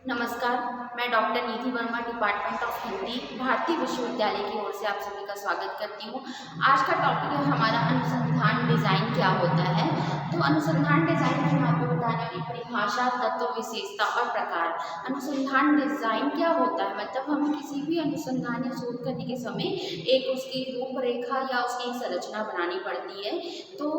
नमस्कार, मैं doctor Nidhi Verma, department of Hindi, भारतीय विश्वविद्यालय की ओर से आप सभी का स्वागत करती हूँ। आज का टॉपिक है हमारा अनुसंधान डिज़ाइन क्या होता है। तो अनुसंधान डिज़ाइन में हम आपको बताने वाली परिभाषा, तत्व, विशेषता और प्रकार। अनुसंधान डिज़ाइन क्या होता है, मतलब हमें किसी भी अनुसंधान या शोध करने के समय एक उसकी रूपरेखा या उसकी एक संरचना बनानी पड़ती है। तो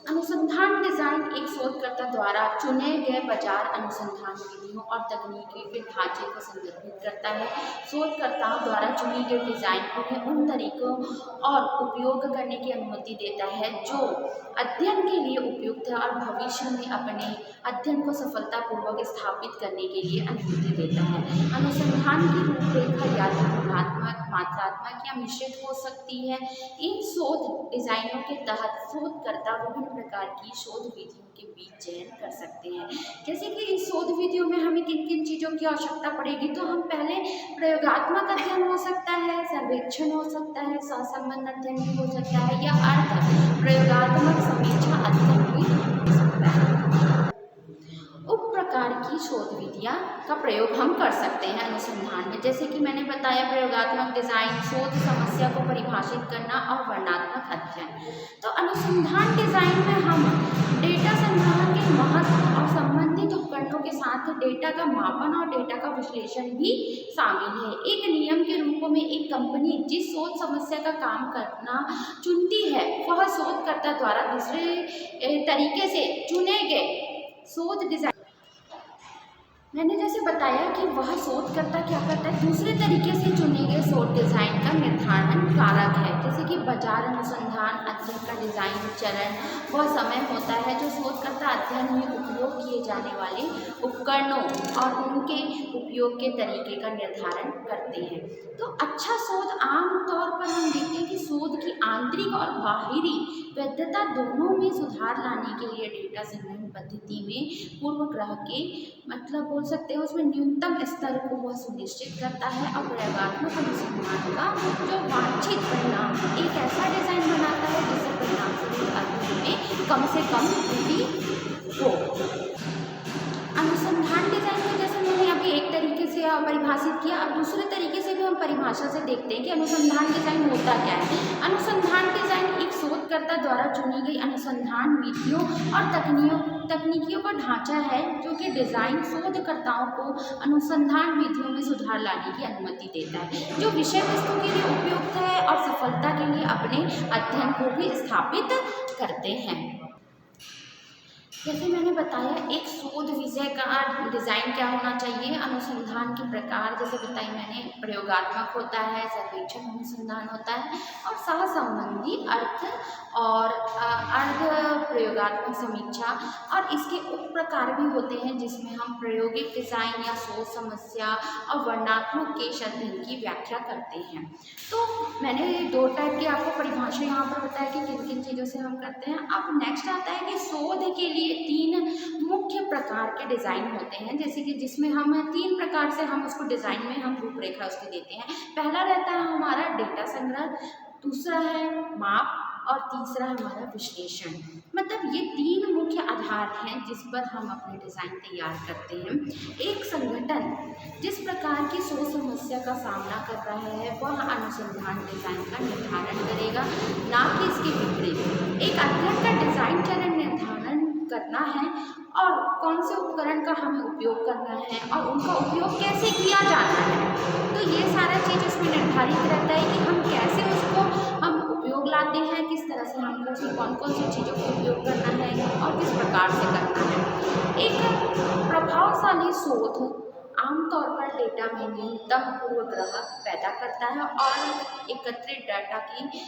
अनुसंधान डिज़ाइन एक शोधकर्ता द्वारा चुने गए बाजार अनुसंधान विधियों और तकनीकी के ढांचे को संदर्भित करता है। शोधकर्ताओं द्वारा चुनी गई डिज़ाइन उन्हें उन तरीकों और उपयोग करने की अनुमति देता है जो अध्ययन के लिए उपयुक्त है और भविष्य में अपने अध्ययन को सफलतापूर्वक स्थापित करने के लिए अनुमति देता है। अनुसंधान की रूपरेखा या तो गुणात्मक, मात्रात्मक या मिश्रित हो सकती है। इन शोध डिजाइनों के तहत शोधकर्ता विभिन्न प्रकार की शोध विधियों के बीच चयन कर सकते हैं। जैसे कि इस शोध विधियों में हमें किन किन चीज़ों की आवश्यकता पड़ेगी, तो हम पहले प्रयोगात्मक अध्ययन हो सकता है, सर्वेक्षण हो सकता है, सहसंबंध अध्ययन भी हो सकता है या अर्ध प्रयोगात्मक समीक्षा अध्ययन भी हो सकता है। उप प्रकार की शोध विधियाँ का प्रयोग हम कर सकते हैं अनुसंधान में। जैसे कि मैंने बताया, प्रयोगात्मक डिजाइन, शोध समस्या को परिभाषित करना और वर्णनात्मक अध्ययन। तो अनुसंधान डिजाइन में हम डेटा संग्रहण के महत्व और संबंधित उपकरणों के साथ डेटा का मापन और डेटा का विश्लेषण भी शामिल है। एक नियम के रूप में एक कंपनी जिस शोध समस्या का काम करना चुनती है, वह शोधकर्ता द्वारा दूसरे तरीके से चुने गए शोध डिजाइन, मैंने जैसे बताया कि वह शोधकर्ता क्या करता है, दूसरे तरीके से चुने गए शोध डिज़ाइन का निर्धारण कारक है। जैसे कि बाजार अनुसंधान अध्ययन का डिज़ाइन चरण वह समय होता है जो शोधकर्ता अध्ययन में उपयोग किए जाने वाले उपकरणों और उनके उपयोग के तरीके का निर्धारण करते हैं। तो अच्छा शोध आमतौर पर हम देखते हैं कि शोध की आंतरिक और बाहरी वैधता दोनों में सुधार लाने के लिए डेटा संग्रहण पद्धति में पूर्वग्रह के मतलब बोल सकते हैं उसमें न्यूनतम स्तर को वह सुनिश्चित करता है और प्रयोगात्मक अनुसंधान का जो वांछित परिणाम एक ऐसा डिजाइन बनाता है जिससे परिणाम से अध्ययन में कम से कम त्रुटि हो। अनुसंधान डिजाइन को जैसे मैंने अभी एक तरीके से परिभाषित किया, अब दूसरे तरीके से भी हम परिभाषा से देखते हैं कि अनुसंधान डिजाइन होता क्या है। अनुसंधान डिजाइन एक शोधकर्ता द्वारा चुनी गई अनुसंधान विधियों और तकनीकियों का ढांचा है जो कि डिजाइन शोधकर्ताओं को अनुसंधान विधियों में सुधार लाने की अनुमति देता है, जो विषय वस्तु के लिए उपयुक्त है और सफलता के लिए अपने अध्ययन को भी स्थापित करते हैं। जैसे मैंने बताया, एक शोध विषय का डिज़ाइन क्या होना चाहिए, अनुसंधान के प्रकार जैसे बताई मैंने, प्रयोगात्मक होता है, सर्वेक्षण अनुसंधान होता है और सहसंबंधी अर्थ और अर्ध प्रयोगात्मक समीक्षा, और इसके उप प्रकार भी होते हैं जिसमें हम प्रायोगिक डिज़ाइन या शोध समस्या और वर्णनात्मक केस अध्ययन की व्याख्या करते हैं। तो मैंने दो टाइप की आपको परिभाषा यहाँ पर बताया कि किन किन चीज़ों से हम करते हैं। अब नेक्स्ट आता है कि शोध के लिए तीन मुख्य प्रकार के डिज़ाइन होते हैं, जैसे कि जिसमें हम तीन प्रकार से हम उसको डिज़ाइन में हम रूपरेखा उसकी देते हैं। पहला रहता है हमारा डेटा संग्रह, दूसरा है माप और तीसरा है हमारा विश्लेषण। मतलब ये तीन मुख्य आधार हैं जिस पर हम अपने डिज़ाइन तैयार करते हैं। एक संगठन जिस प्रकार की शोध समस्या का सामना कर रहा है वह अनुसंधान डिज़ाइन का निर्धारण करेगा, ना कि इसके विपरीत। एक अध्ययन का डिज़ाइन चरण निर्धारण करना है और कौन से उपकरण का हमें उपयोग करना है और उनका उपयोग कैसे किया जाना है। तो ये सारा चीज़ उसमें निर्धारित रहता है कि हम कैसे उसको हम उपयोग लाते हैं, किस तरह से हमको उसमें कौन कौन सी चीज़ों का उपयोग करना है और किस प्रकार से करना है। एक प्रभावशाली शोध आमतौर पर डेटा में न्यूनतम पूर्वग्रह पैदा करता है और एकत्रित डाटा की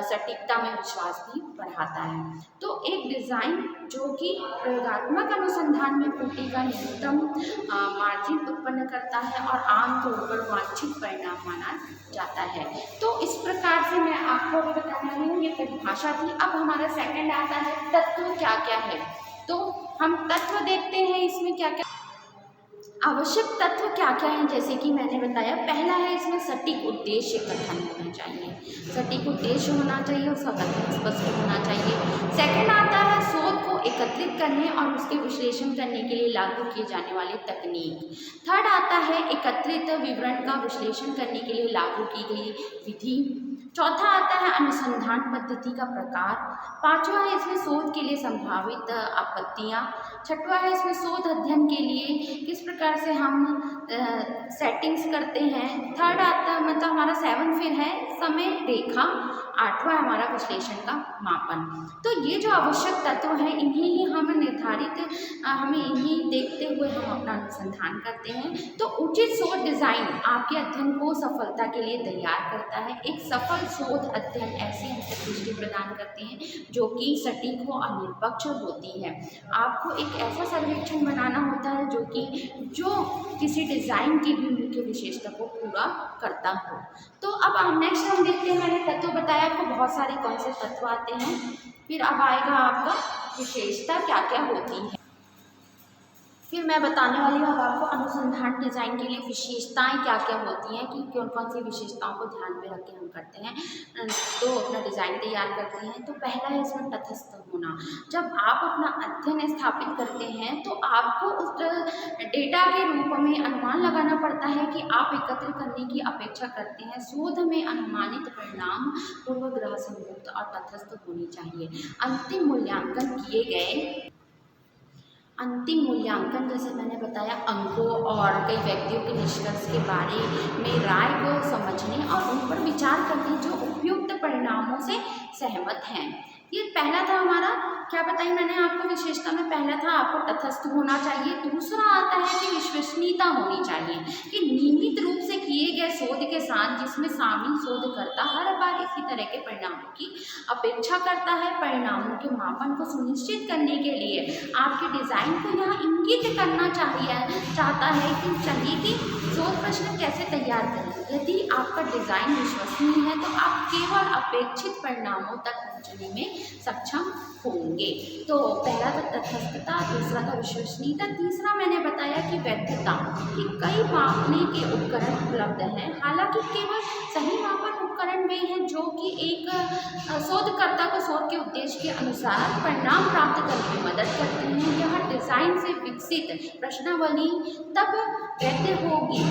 सटीकता में विश्वास भी बढ़ाता है। तो एक डिज़ाइन जो कि प्रयोगात्मक अनुसंधान में त्रुटि का न्यूनतम मार्जिन उत्पन्न करता है और आमतौर पर वांछित परिणाम माना जाता है। तो इस प्रकार से मैं आपको अभी बताने वाली हूँ, ये परिभाषा थी। अब हमारा सेकंड आता है तत्व क्या क्या है। तो हम तत्व देखते हैं इसमें क्या क्या। आवश्यक तत्व क्या क्या हैं, जैसे कि मैंने बताया, पहला है इसमें सटीक उद्देश्य कथन होना चाहिए, सटीक उद्देश्य होना चाहिए, उसका कथन स्पष्ट होना चाहिए। सेकंड आता है शोध को एकत्रित करने और उसके विश्लेषण करने के लिए लागू किए जाने वाले तकनीक। थर्ड आता है एकत्रित विवरण का विश्लेषण करने के लिए लागू की गई विधि। चौथा आता है अनुसंधान पद्धति का प्रकार। पांचवा है इसमें शोध के लिए संभावित आपत्तियां। छठवा है इसमें शोध अध्ययन के लिए किस प्रकार से हम सेटिंग्स करते हैं। थर्ड आता है मतलब हमारा 7 फिर है समय रेखा। आठवां है हमारा विश्लेषण का मापन। तो ये जो आवश्यक तत्व हैं इन्हीं ही हम निर्धारित हमें इन्हीं देखते हुए हम अपना अनुसंधान करते हैं। तो उचित शोध डिजाइन आपके अध्ययन को सफलता के लिए तैयार करता है। एक सफल शोध अध्ययन ऐसी अंतर्दृष्टि प्रदान करते हैं जो कि सटीक हो और निष्पक्ष होती है। आपको एक ऐसा सर्वेक्षण बनाना होता है जो किसी डिज़ाइन की भी मुख्य विशेषता को पूरा करता हो। तो अब नेक्स्ट हम देखते हैं, मैंने तत्व बताया आपको बहुत सारे कौन से तत्व आते हैं, फिर अब आएगा आपका विशेषता क्या क्या होती है। फिर मैं बताने वाली हूँ अब आपको अनुसंधान डिज़ाइन के लिए विशेषताएं क्या क्या होती हैं, कि कौन कौन सी विशेषताओं को ध्यान में रख के हम करते हैं तो अपना डिज़ाइन तैयार करते हैं। तो पहला है इसमें तटस्थ होना। जब आप अपना अध्ययन स्थापित करते हैं तो आपको उस डेटा के रूप में अनुमान लगाना पड़ता है कि आप एकत्र करने की अपेक्षा करते हैं। शोध में अनुमानित परिणाम पूर्वग्रह से मुक्त और तटस्थ होनी चाहिए। अंतिम मूल्यांकन जैसे मैंने बताया अंकों और कई व्यक्तियों के निष्कर्ष के बारे में राय को समझने और उन पर विचार करने जो उपयुक्त परिणामों से सहमत हैं। ये पहला था हमारा, क्या बताई मैंने आपको विशेषता में, पहला था आपको तटस्थ होना चाहिए। दूसरा आता है कि विश्वसनीयता होनी चाहिए, कि नियमित रूप से किए गए शोध के साथ जिसमें शामिल शोधकर्ता हर बार इसी तरह के परिणामों की अपेक्षा करता है। परिणामों के मापन को सुनिश्चित करने के लिए आपके डिज़ाइन को यह इंगित करना चाहता है कि शोध प्रश्न कैसे तैयार करें। यदि आपका डिज़ाइन विश्वसनीय है तो आप केवल अपेक्षित परिणामों तक पहुँचने में सक्षम होंगे। तो पहला था तटस्थता, दूसरा था विश्वसनीयता, तीसरा मैंने बताया कि वैधता, कि कई मापने के उपकरण उपलब्ध हैं। हालांकि केवल सही मापन उपकरण वे हैं जो कि एक शोधकर्ता को शोध के उद्देश्य के अनुसार परिणाम प्राप्त करने में मदद करते हैं। यह डिज़ाइन से विकसित प्रश्नावली तब वैध होगी,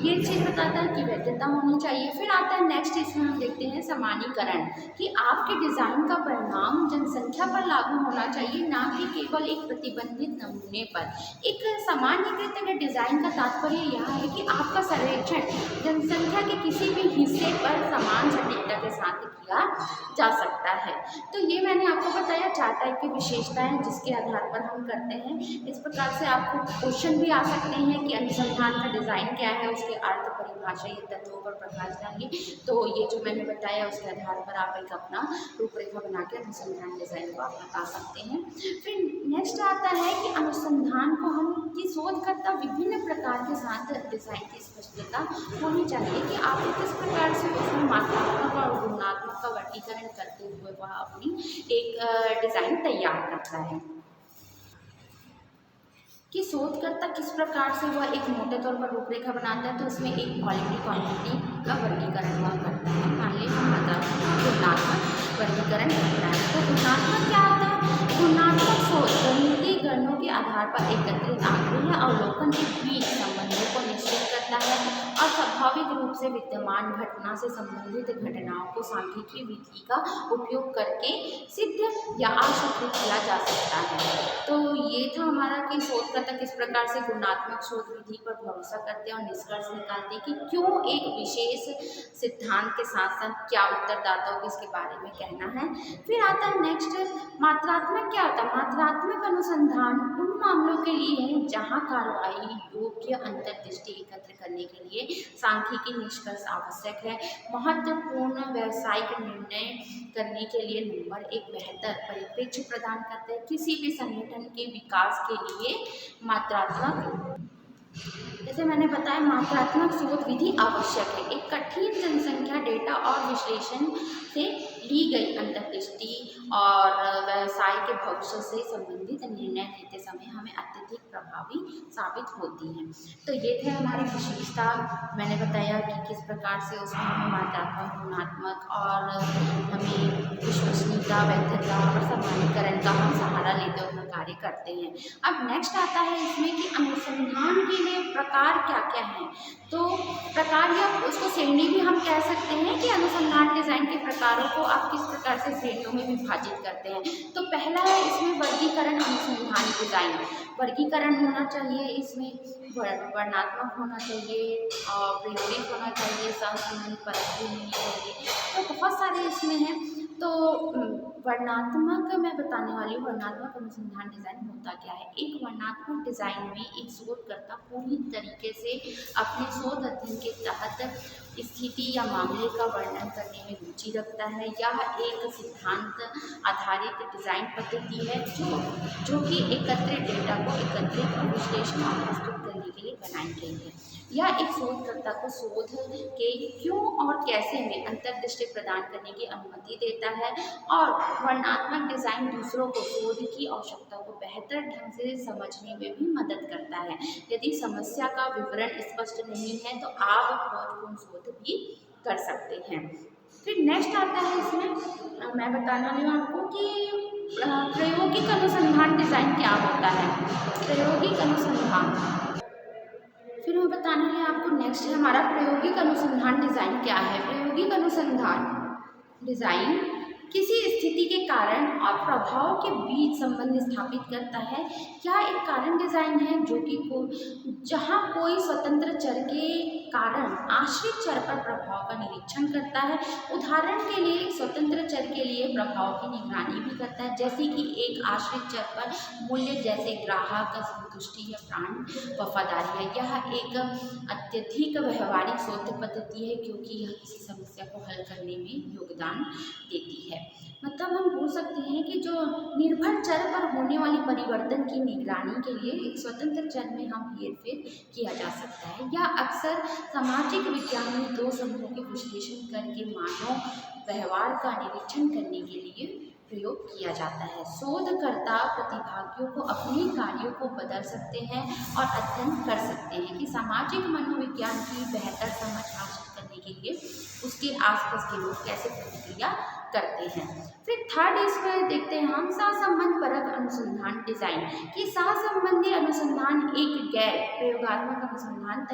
ये चीज़ बताता है कि वैधता होनी चाहिए। फिर आता है नेक्स्ट, इसमें हम देखते हैं समानीकरण, कि आपके डिज़ाइन का परिणाम जनसंख्या पर लागू होना चाहिए, ना कि केवल एक प्रतिबंधित नमूने पर। एक सामान्यीकृत डिज़ाइन का तात्पर्य यह है कि आपका सर्वेक्षण जनसंख्या के किसी भी हिस्से पर समान सटीकता के साथ किया जा सकता है। तो ये मैंने आपको बताया 4 टाइप की विशेषताएं जिसके आधार पर हम करते हैं। इस प्रकार से आपको क्वेश्चन भी आ सकते हैं कि अनुसंधान का डिज़ाइन क्या है, उसके अर्थ, परिभाषा, ये तत्वों पर प्रकाश डालिए। तो ये जो मैंने बताया उसके आधार पर आप एक अपना रूपरेखा बना के अनुसंधान डिज़ाइन को आप बता सकते हैं। फिर नेक्स्ट आता है कि अनुसंधान को हम कि शोधकर्ता विभिन्न प्रकार के साथ डिज़ाइन की स्पष्टता होनी चाहिए, कि आप किस प्रकार से उसमें मात्रात्मक और गुणात्मक का वर्गीकरण करते हुए वह अपनी एक डिज़ाइन तैयार करता है। कि शोधकर्ता किस प्रकार से वह एक मोटे तौर पर रूपरेखा बनाता है, तो उसमें एक क्वालिटी क्वांटिटी का वर्गीकरण वह करता है। मान लीजिए हम मात्रात्मक गुणात्मक वर्गीकरण करता है। तो गुणात्मक क्या होता है? गुणात्मक शोध गणितीय गणनों के आधार पर एकत्रित आंकड़े या अवलोकन के बीच संबंधों को निश्चित करता है और स्वाभाविक रूप से विद्यमान घटना से संबंधित घटनाओं को सांख्यिकीय विधि का उपयोग करके सिद्ध या आशुकृत किया जा सकता है। तो ये था हमारा कि शोधकर्ता किस प्रकार से गुणात्मक शोध विधि पर भरोसा करते हैं और निष्कर्ष निकालते हैं कि क्यों एक विशेष सिद्धांत के साथ साथ क्या उत्तरदाताओं को इसके बारे में कहना है। फिर आता है नेक्स्ट, मात्रात्मक क्या होता है? मात्रात्मक अनुसंधान उन मामलों के लिए है जहाँ कार्रवाई योग्य अंतर्दृष्टि एकत्र करने के लिए सांख्यिकी निष्कर्ष आवश्यक है। महत्वपूर्ण व्यावसायिक निर्णय करने के लिए नंबर एक बेहतर परिप्रेक्ष्य प्रदान करते हैं। किसी भी संगठन के विकास के लिए मात्रात्मक, जैसे मैंने बताया, मात्रात्मक शोध विधि आवश्यक है। एक कठिन जनसंख्या डेटा और विश्लेषण से ली गई अंतर्दृष्टि और व्यवसाय के भविष्य से संबंधित निर्णय लेते समय हमें अत्यधिक प्रभावी साबित होती हैं। तो ये थे हमारी विशेषता। मैंने बताया कि किस प्रकार से उसमें हमें मात्रात्मक, गुणात्मक और हमें विश्वसनीयता, वैधता और सामान्यीकरण का हम सहारा लेते हुए कार्य करते हैं। अब नेक्स्ट आता है इसमें कि अनुसंधान के लिए प्रकार क्या क्या हैं। तो प्रकार या उसको श्रेणी भी हम कह सकते हैं कि अनुसंधान डिज़ाइन के प्रकारों को आप किस प्रकार से श्रेणियों में विभाजित करते हैं। तो पहला है इसमें वर्गीकरण अनुसंधान डिज़ाइन। वर्गीकरण होना चाहिए, इसमें वर्णनात्मक होना चाहिए और प्रायोगिक होना चाहिए, सहसंबंध परक भी होनी चाहिए। तो बहुत सारे इसमें हैं। तो वर्णनात्मक मैं बताने वाली हूँ। वर्णनात्मक अनुसंधान डिज़ाइन होता क्या है। एक वर्णनात्मक डिज़ाइन में एक शोधकर्ता पूरी तरीके से अपने शोध अध्ययन के तहत स्थिति या मामले का वर्णन करने में रुचि रखता है। यह एक सिद्धांत आधारित डिज़ाइन पद्धति है जो कि एकत्रित डेटा को एकत्रित और विश्लेषण और प्रस्तुत करने के लिए बनाई गई है। यह एक शोधकर्ता को शोध के क्यों और कैसे में अंतर्दृष्टि प्रदान करने की अनुमति देता है और वर्णनात्मक डिज़ाइन दूसरों को शोध की आवश्यकता को बेहतर ढंग से समझने में भी मदद करता है। यदि समस्या का विवरण स्पष्ट नहीं है तो आप खोजपूर्ण शोध भी कर सकते हैं। फिर नेक्स्ट आता है इसमें मैं बताने वाली हूँ आपको कि प्रायोगिक अनुसंधान डिज़ाइन क्या होता है। प्रायोगिक अनुसंधान फिर मैं बताने वाली आपको नेक्स्ट है हमारा प्रायोगिक अनुसंधान डिज़ाइन क्या है। प्रायोगिक अनुसंधान डिज़ाइन किसी स्थिति के कारण और प्रभाव के बीच संबंध स्थापित करता है। यह एक कारण डिज़ाइन है जो कि जहाँ कोई स्वतंत्र चर के कारण आश्रित चर पर प्रभाव का निरीक्षण करता है। उदाहरण के लिए स्वतंत्र चर के लिए प्रभाव की निगरानी भी करता है, जैसे कि एक आश्रित चर पर मूल्य जैसे ग्राहक का संतुष्टि या प्राण वफादारी है। यह एक अत्यधिक व्यवहारिक शोध पद्धति है क्योंकि यह किसी समस्या को हल करने में योगदान देती है। मतलब हम बोल सकते हैं कि जो निर्भर चर पर होने वाली परिवर्तन की निगरानी के लिए एक स्वतंत्र चर में हम हेरफेर किया जा सकता है। यह अक्सर सामाजिक विज्ञान में दो समूहों के विश्लेषण करके मानव व्यवहार का निरीक्षण करने के लिए प्रयोग किया जाता है। शोधकर्ता प्रतिभागियों को अपने कार्यों को बदल सकते हैं और अध्ययन कर सकते हैं कि सामाजिक मनोविज्ञान की बेहतर समझ हासिल करने के लिए उसके आसपास के लोग कैसे प्रतिक्रिया करते हैं। फिर थर्ड इसमें देखते हैं हम सहसंबंध परक अनुसंधान डिज़ाइन कि सहसंबंधी अनुसंधान एक गैर प्रयोगात्मक अनुसंधान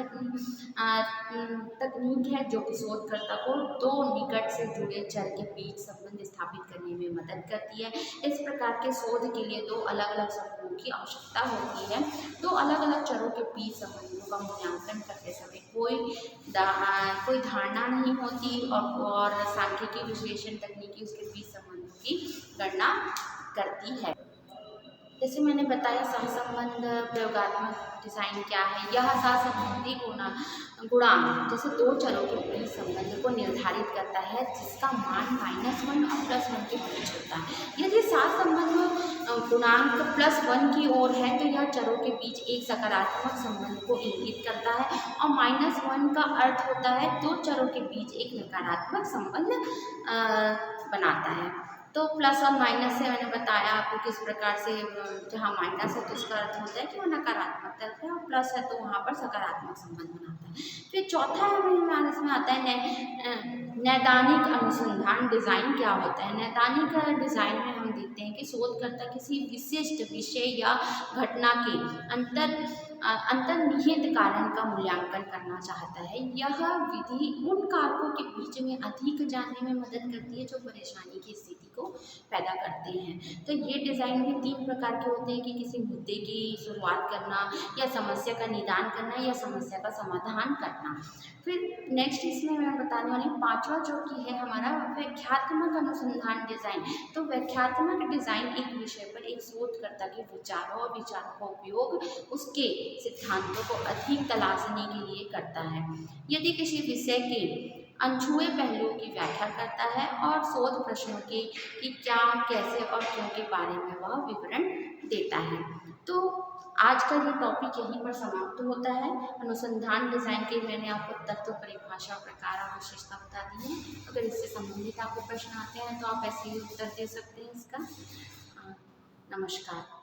तकनीक है जो कि शोधकर्ता को दो निकट से जुड़े चर के बीच संबंध स्थापित करने में मदद करती है। इस प्रकार के शोध के लिए दो अलग अलग समूहों की आवश्यकता होती है। दो अलग अलग चरों के बीच संबंधों का मूल्यांकन करते समय कोई धारणा नहीं होती और सांख्यिकी विश्लेषण तकनीकी उसके बीच संबंधों की गणना करती है। जैसे मैंने बताया सहसंबंध प्रयोगात्मक डिज़ाइन क्या है। यह सहसंबंधी गुणांक जैसे दो चरों के बीच संबंध को निर्धारित करता है जिसका मान -1 और +1 के बीच होता है। यदि सहसंबंध गुणांक +1 की ओर है तो यह चरों के बीच एक सकारात्मक संबंध को इंगित करता है और -1 का अर्थ होता है दो चरों के बीच एक नकारात्मक संबंध बनाता है। तो प्लस और माइनस से मैंने बताया आपको किस प्रकार से जहाँ माइनस है तो उसका अर्थ होता है कि वो नकारात्मक तरफ है और प्लस है तो वहाँ पर सकारात्मक संबंध बनाता है। फिर चौथा हमारे इसमें आता है नैदानिक अनुसंधान डिज़ाइन क्या होता है। नैदानिक डिज़ाइन में हम देखते हैं कि शोधकर्ता किसी विशिष्ट विषय या घटना के अंतर्निहित कारण का मूल्यांकन करना चाहता है। यह विधि उन कारकों के बीच में अधिक जानने में मदद करती है जो परेशानी की स्थिति को पैदा करते हैं। तो ये डिज़ाइन भी 3 प्रकार के होते हैं कि किसी मुद्दे की शुरुआत करना या समस्या का निदान करना या समस्या का समाधान करना। फिर नेक्स्ट इसमें मैं बताने वाली 5वां जो कि है हमारा व्याख्यात्मक अनुसंधान डिज़ाइन। तो व्याख्यात्मक डिज़ाइन एक विषय पर एक शोधकर्ता के विचारों और विचारों का उपयोग उसके सिद्धांतों को अधिक तलाशने के लिए करता है। यदि किसी विषय के अनछुए पहलुओं की व्याख्या करता है और शोध प्रश्नों के कि क्या, कैसे और क्यों के बारे में वह विवरण देता है। तो आज का ये टॉपिक यहीं पर समाप्त होता है। अनुसंधान डिज़ाइन के मैंने आपको तत्व, परिभाषा, प्रकार और विशेषता बता दी है। अगर इससे संबंधित आपको प्रश्न आते हैं तो आप ऐसे ही उत्तर दे सकते हैं इसका। नमस्कार।